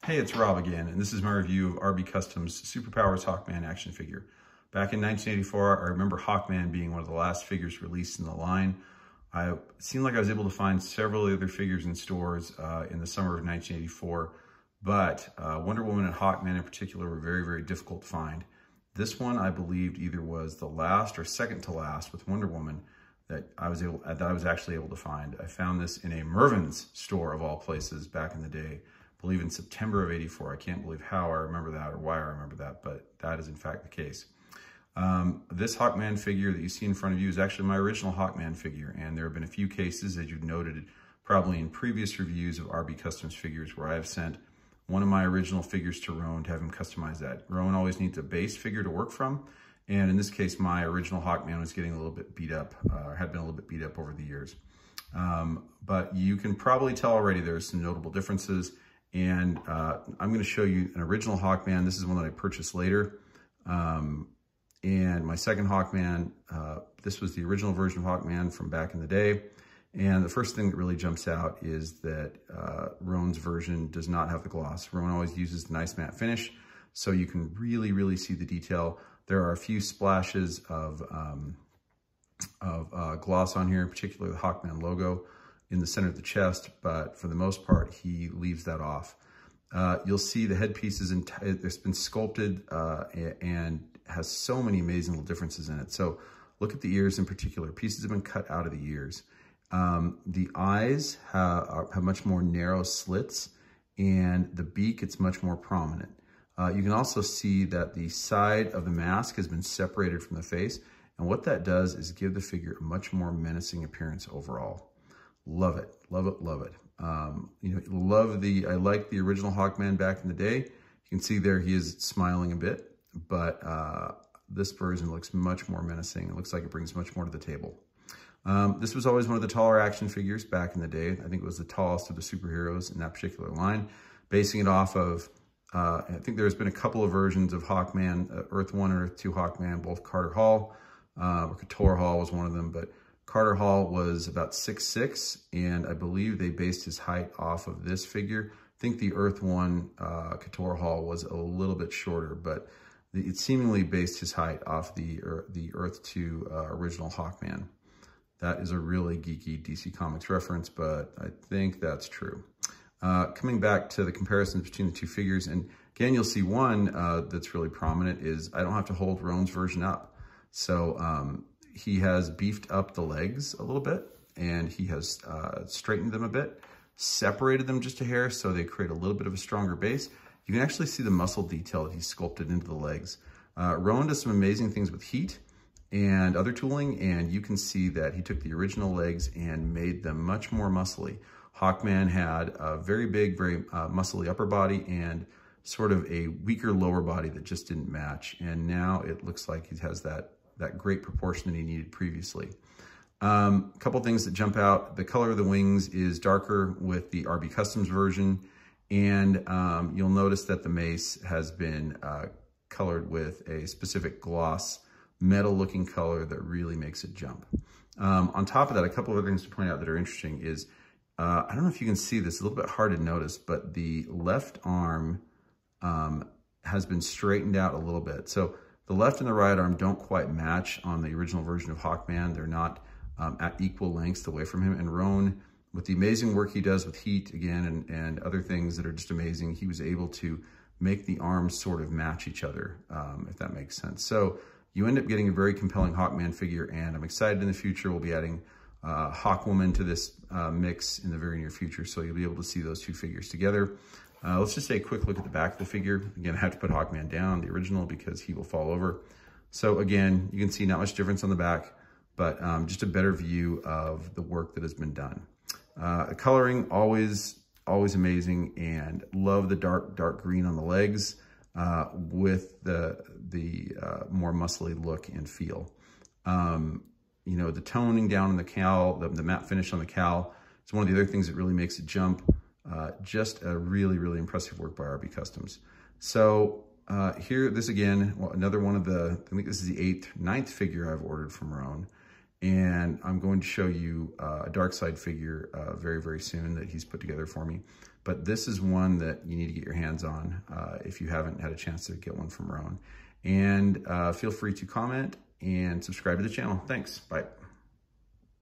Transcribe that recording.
Hey, it's Rob again, and this is my review of RB Custom's Super Powers Hawkman action figure. Back in 1984, I remember Hawkman being one of the last figures released in the line. It seemed like I was able to find several other figures in stores in the summer of 1984, but Wonder Woman and Hawkman in particular were very, very difficult to find. This one, I believed, either was the last or second to last with Wonder Woman that I was actually able to find. I found this in a Mervyn's store of all places back in the day. I believe in September of '84. I can't believe how I remember that or why I remember that, but that is in fact the case. This Hawkman figure that you see in front of you is actually my original Hawkman figure, and there have been a few cases, as you've noted, probably in previous reviews of RB Customs figures, where I have sent one of my original figures to Rowan to have him customize that. Rowan always needs a base figure to work from, and in this case, my original Hawkman was getting a little bit beat up, had been a little bit beat up over the years. But you can probably tell already there's some notable differences. And I'm going to show you an original Hawkman. This is one that I purchased later. And my second Hawkman, this was the original version of Hawkman from back in the day. And the first thing that really jumps out is that Rowan's version does not have the gloss. Rowan always uses the nice matte finish, so you can really, really see the detail. There are a few splashes of gloss on here, in particular the Hawkman logo in the center of the chest, but for the most part, he leaves that off. You'll see the headpiece it's been sculpted and has so many amazing little differences in it. So look at the ears in particular. Pieces have been cut out of the ears. The eyes have much more narrow slits, and the beak, it's much more prominent. You can also see that the side of the mask has been separated from the face, and what that does is give the figure a much more menacing appearance overall. Love it, love it, love it. I like the original Hawkman back in the day. You can see there he is smiling a bit, but this version looks much more menacing. It looks like it brings much more to the table. This was always one of the taller action figures back in the day. I think it was the tallest of the superheroes in that particular line, basing it off of, I think there's been a couple of versions of Hawkman, Earth 1 and Earth 2 Hawkman, both Carter Hall, or Couture Hall was one of them, but Carter Hall was about 6'6", and I believe they based his height off of this figure. I think the Earth 1 Couture Hall was a little bit shorter, but it seemingly based his height off the Earth 2 original Hawkman. That is a really geeky DC Comics reference, but I think that's true. Coming back to the comparisons between the two figures, and again, you'll see one that's really prominent is I don't have to hold Rowan's version up. So he has beefed up the legs a little bit, and he has straightened them a bit, separated them just a hair so they create a little bit of a stronger base. You can actually see the muscle detail that he's sculpted into the legs. Rowan does some amazing things with heat and other tooling, and you can see that he took the original legs and made them much more muscly. Hawkman had a very big, very muscly upper body and sort of a weaker lower body that just didn't match. And now it looks like he has that great proportion that he needed previously. A couple things that jump out. The color of the wings is darker with the RB Customs version, and you'll notice that the mace has been colored with a specific gloss, metal-looking color that really makes it jump. On top of that, a couple of other things to point out that are interesting is, I don't know if you can see this, a little bit hard to notice, but the left arm has been straightened out a little bit. So the left and the right arm don't quite match on the original version of Hawkman. They're not at equal lengths away from him. And Rowan, with the amazing work he does with heat, again, and other things that are just amazing, he was able to make the arms sort of match each other, if that makes sense. So you end up getting a very compelling Hawkman figure, and I'm excited in the future we'll be adding Hawkwoman to this mix in the very near future, so you'll be able to see those two figures together. Let's just take a quick look at the back of the figure. Again, I have to put Hawkman down, the original, because he will fall over. So again, you can see not much difference on the back, but just a better view of the work that has been done. The coloring, always amazing, and love the dark green on the legs with the more muscly look and feel. The toning down in the cowl, the matte finish on the cowl, it's one of the other things that really makes it jump. Just a really, really impressive work by RB Customs. So here, this again, another one of the, I think this is the ninth figure I've ordered from Rowan. And I'm going to show you a dark side figure very, very soon that he's put together for me. but this is one that you need to get your hands on if you haven't had a chance to get one from Rowan. And feel free to comment and subscribe to the channel. Thanks. Bye.